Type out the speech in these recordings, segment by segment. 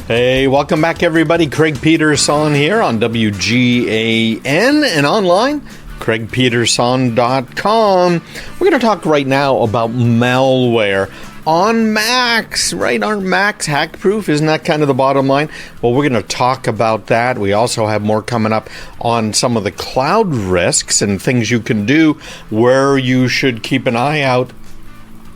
Hey, welcome back, everybody. Craig Peterson here on WGAN and online, craigpeterson.com. We're going to talk right now about malware on Macs, right? Aren't Macs hack-proof? Isn't that kind of the bottom line? Well, we're going to talk about that. We also have more coming up on some of the cloud risks and things you can do where you should keep an eye out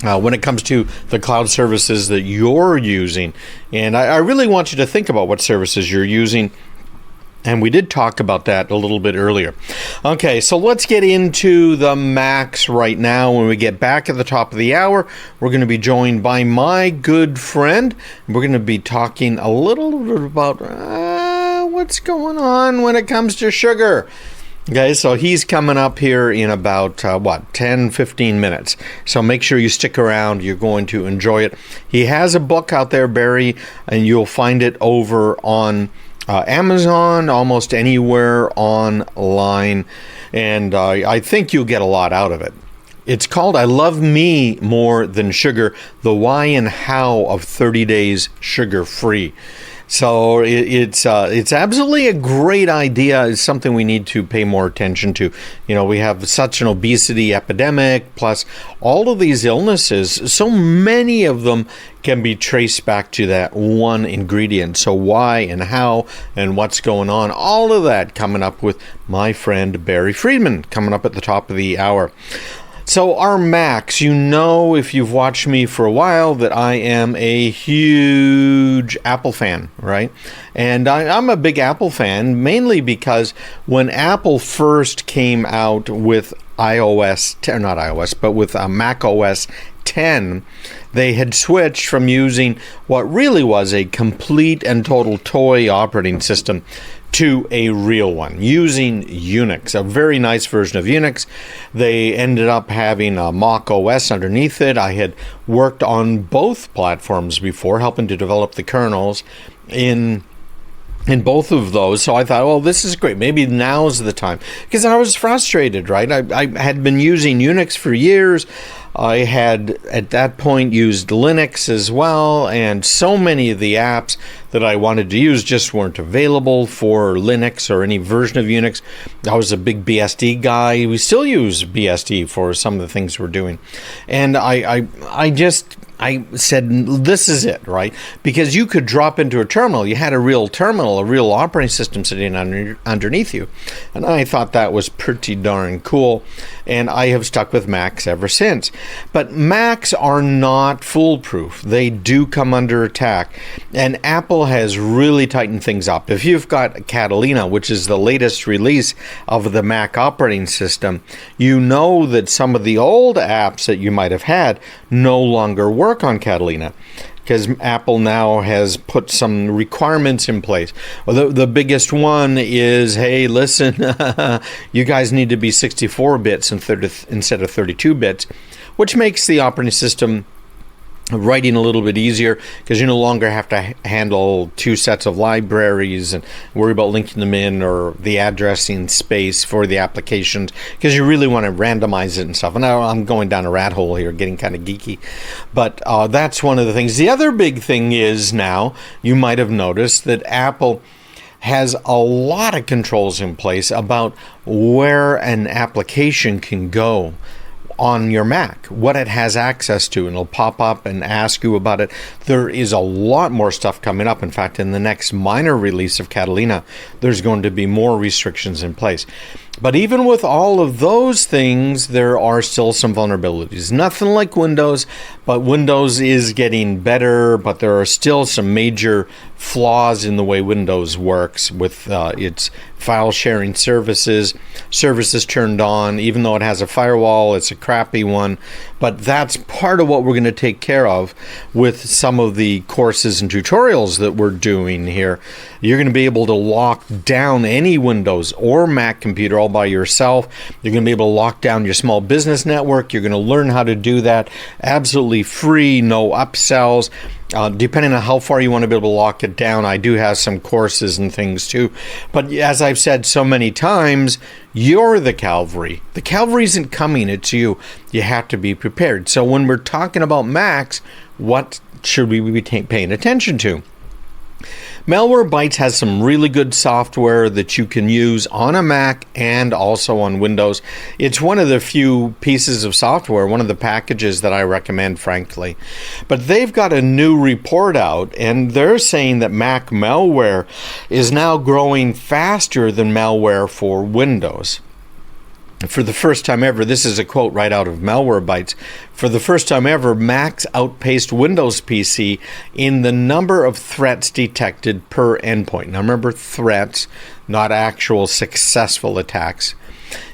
when it comes to the cloud services that you're using. And I really want you to think about what services you're using. And we did talk about that a little bit earlier. Okay, so let's get into the Macs right now. When we get back at the top of the hour, we're going to be joined by my good friend. We're going to be talking a little bit about what's going on when it comes to sugar. Okay, so he's coming up here in about, 10, 15 minutes. So make sure you stick around. You're going to enjoy it. He has a book out there, Barry, and you'll find it over on Amazon, almost anywhere online. And I think you'll get a lot out of it. It's called I Love Me More Than Sugar, The Why and How of 30 Days Sugar-Free. So it's absolutely a great idea. It's something we need to pay more attention to. You know, we have such an obesity epidemic, plus all of these illnesses. So many of them can be traced back to that one ingredient. So why and how and what's going on, all of that coming up with my friend Barry Friedman coming up at the top of the hour. So our Macs, you know, if you've watched me for a while, that I am a huge Apple fan, right? And I'm a big Apple fan, mainly because when Apple first came out with Mac OS 10, they had switched from using what really was a complete and total toy operating system to a real one, using Unix, a very nice version of Unix. They ended up having a Mac OS underneath it. I had worked on both platforms before, helping to develop the kernels in both of those. So I thought, well, this is great. Maybe now's the time. Because I was frustrated, right? I had been using Unix for years. I had, at that point, used Linux as well, and so many of the apps that I wanted to use just weren't available for Linux or any version of Unix. I was a big BSD guy. We still use BSD for some of the things we're doing. And I said, this is it, right? Because you could drop into a terminal. You had a real terminal, a real operating system sitting underneath you. And I thought that was pretty darn cool. And I have stuck with Macs ever since. But Macs are not foolproof. They do come under attack. And Apple has really tightened things up. If you've got Catalina, which is the latest release of the Mac operating system, you know that some of the old apps that you might have had no longer work on Catalina, because Apple now has put some requirements in place. Well, the biggest one is, hey, listen, you guys need to be 64 bits instead of 32 bits, which makes the operating system writing a little bit easier, because you no longer have to handle two sets of libraries and worry about linking them in or the addressing space for the applications, because you really want to randomize it and stuff. And now I'm going down a rat hole here, getting kind of geeky, but that's one of the things. The other big thing is, now you might have noticed that Apple has a lot of controls in place about where an application can go on your Mac, what it has access to, and it'll pop up and ask you about it. There is a lot more stuff coming up. In fact, in the next minor release of Catalina, there's going to be more restrictions in place. But even with all of those things, there are still some vulnerabilities. Nothing like Windows, but Windows is getting better, but there are still some major flaws in the way Windows works with its file sharing services turned on. Even though it has a firewall, it's a crappy one. But that's part of what we're going to take care of with some of the courses and tutorials that we're doing here. You're going to be able to lock down any Windows or Mac computer all by yourself. You're going to be able to lock down your small business network. You're going to learn how to do that absolutely free, no upsells. Depending on how far you want to be able to lock it down, I do have some courses and things too. But as I've said so many times, you're the cavalry. The cavalry isn't coming, it's you. You have to be prepared. So when we're talking about Macs, what should we be paying attention to? Malwarebytes has some really good software that you can use on a Mac and also on Windows. It's one of the few pieces of software, one of the packages that I recommend, frankly. But they've got a new report out, and they're saying that Mac malware is now growing faster than malware for Windows. For the first time ever, this is a quote right out of Malwarebytes, for the first time ever, Macs outpaced Windows PC in the number of threats detected per endpoint. Now remember, threats, not actual successful attacks.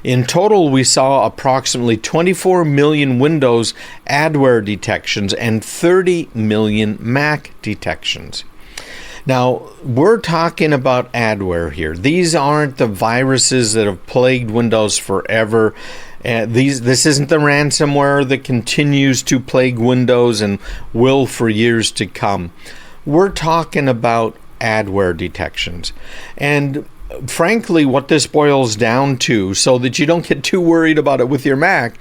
In total, we saw approximately 24 million Windows adware detections and 30 million Mac detections. Now, we're talking about adware here. These aren't the viruses that have plagued Windows forever. This isn't the ransomware that continues to plague Windows and will for years to come. We're talking about adware detections. And frankly, what this boils down to, so that you don't get too worried about it with your Mac,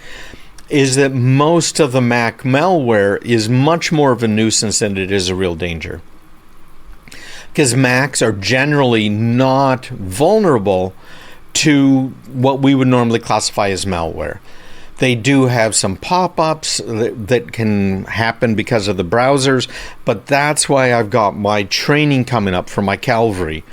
is that most of the Mac malware is much more of a nuisance than it is a real danger. Because Macs are generally not vulnerable to what we would normally classify as malware. They do have some pop-ups that can happen because of the browsers, but that's why I've got my training coming up for my cavalry.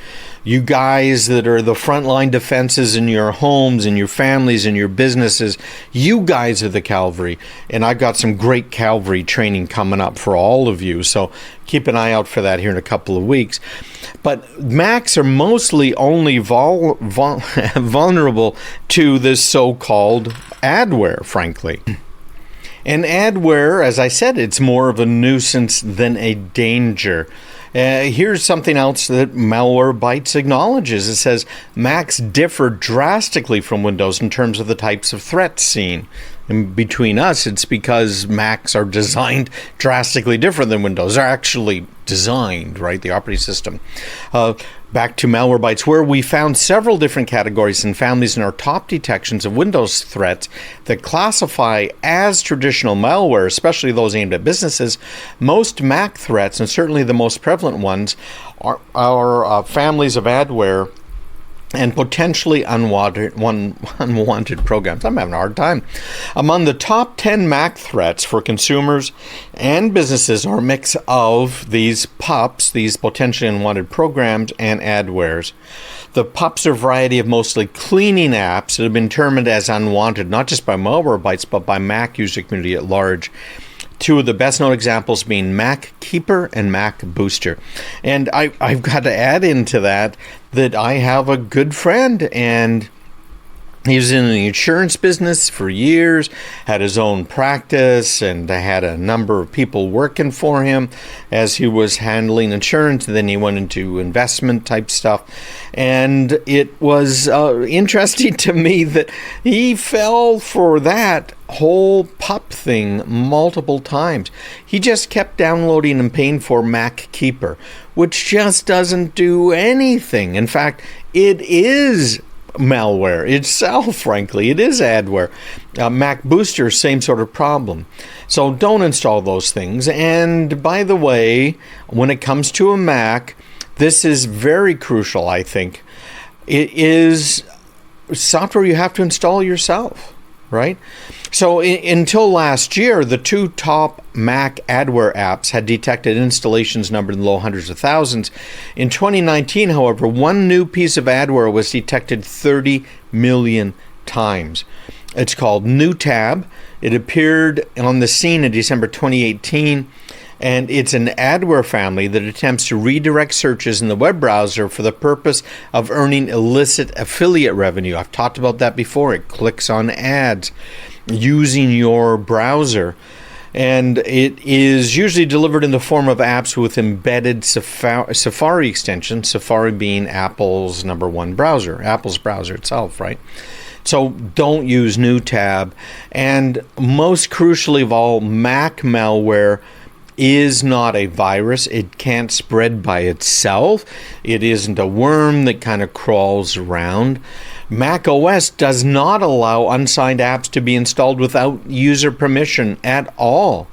You guys that are the frontline defenses in your homes, in your families, in your businesses, you guys are the cavalry. And I've got some great cavalry training coming up for all of you. So keep an eye out for that here in a couple of weeks. But Macs are mostly only vulnerable to this so-called adware, frankly. And adware, as I said, it's more of a nuisance than a danger. Here's something else that Malwarebytes acknowledges. It says Macs differ drastically from Windows in terms of the types of threats seen. And between us, it's because Macs are designed drastically different than Windows. They're actually designed, right, the operating system. Back to Malwarebytes, where we found several different categories and families in our top detections of Windows threats that classify as traditional malware, especially those aimed at businesses. Most Mac threats, and certainly the most prevalent ones, are families of adware and potentially unwanted programs. I'm having a hard time. Among the top 10 Mac threats for consumers and businesses are a mix of these PUPs, these potentially unwanted programs, and adwares. The PUPs are a variety of mostly cleaning apps that have been determined as unwanted, not just by Malwarebytes, but by Mac user community at large. Two of the best-known examples being Mac Keeper and Mac Booster. And I've got to add into that I have a good friend, and he was in the insurance business for years, had his own practice, and had a number of people working for him as he was handling insurance. And then he went into investment type stuff. And it was interesting to me that he fell for that whole PUP thing multiple times. He just kept downloading and paying for Mac Keeper, which just doesn't do anything. In fact, it is malware itself, frankly. It is adware. Mac Booster, same sort of problem. So don't install those things. And by the way, when it comes to a Mac, this is very crucial, I think. It is software you have to install yourself, right? So until last year, the two top Mac adware apps had detected installations numbered in the low hundreds of thousands. In 2019, however, one new piece of adware was detected 30 million times. It's called NewTab. It appeared on the scene in December 2018, and it's an adware family that attempts to redirect searches in the web browser for the purpose of earning illicit affiliate revenue. I've talked about that before. It clicks on ads using your browser, and it is usually delivered in the form of apps with embedded Safari extensions, Safari being Apple's #1 browser, Apple's browser itself, right? So don't use NewTab. And most crucially of all, Mac malware is not a virus. It can't spread by itself. It isn't a worm that kind of crawls around. Mac OS does not allow unsigned apps to be installed without user permission at all.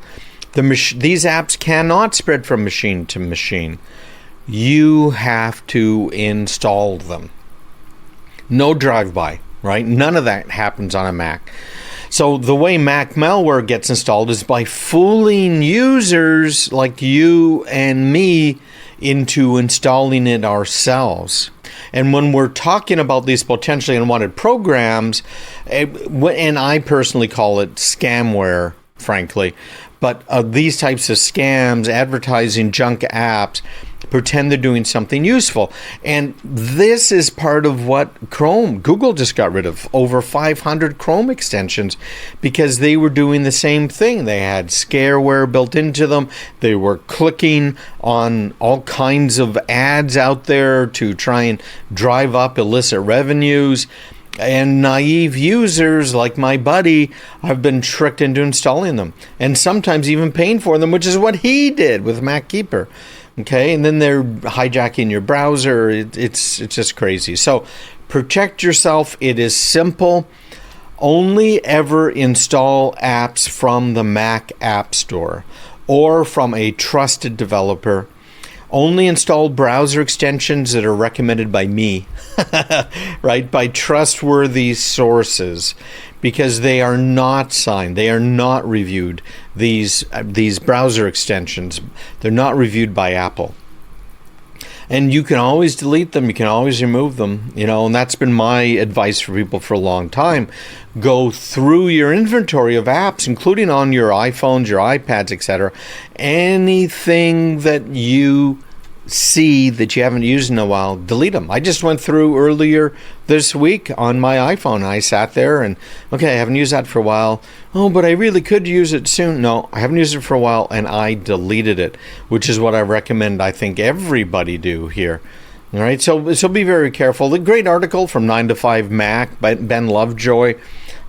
These apps cannot spread from machine to machine. you have to install them. No drive-by, right? None of that happens on a Mac. So the way Mac malware gets installed is by fooling users like you and me into installing it ourselves. And when we're talking about these potentially unwanted programs, and I personally call it scamware, frankly, but these types of scams, advertising junk apps, pretend they're doing something useful. And this is part of what Google just got rid of, over 500 Chrome extensions, because they were doing the same thing. They had scareware built into them. They were clicking on all kinds of ads out there to try and drive up illicit revenues. And naive users like my buddy have been tricked into installing them, and sometimes even paying for them, which is what he did with MacKeeper. Okay, and then they're hijacking your browser. It's just crazy. So protect yourself. It is simple. Only ever install apps from the Mac App Store or from a trusted developer. Only install browser extensions that are recommended by me, right? By trustworthy sources, because they are not signed. They are not reviewed. These browser extensions, they're not reviewed by Apple. And you can always delete them. You can always remove them, and that's been my advice for people for a long time. Go through your inventory of apps, including on your iPhones, your iPads, etc. Anything that you see that you haven't used in a while, delete them. I just went through earlier this week on my iPhone. I sat there and, okay, I haven't used that for a while. Oh, but I really could use it soon. No, I haven't used it for a while, and I deleted it, which is what I recommend I think everybody do here. All right, so be very careful. The great article from 9 to 5 Mac by Ben Lovejoy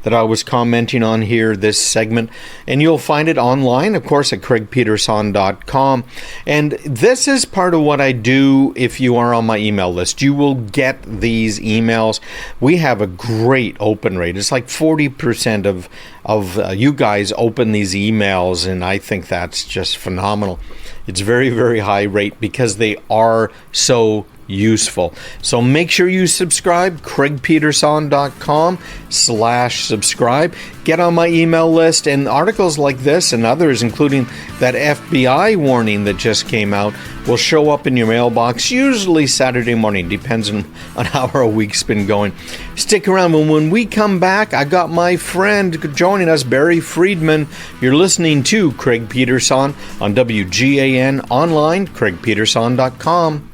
that I was commenting on here, this segment, and you'll find it online, of course, at craigpeterson.com. And this is part of what I do if you are on my email list. You will get these emails. We have a great open rate. It's like 40% of you guys open these emails, and I think that's just phenomenal. It's very, very high rate because they are so useful. So make sure you subscribe, craigpeterson.com/subscribe. Get on my email list, and articles like this and others, including that FBI warning that just came out, will show up in your mailbox, usually Saturday morning. Depends on how our week's been going. Stick around. When we come back, I got my friend joining us, Barry Friedman. You're listening to Craig Peterson on WGAN online, craigpeterson.com.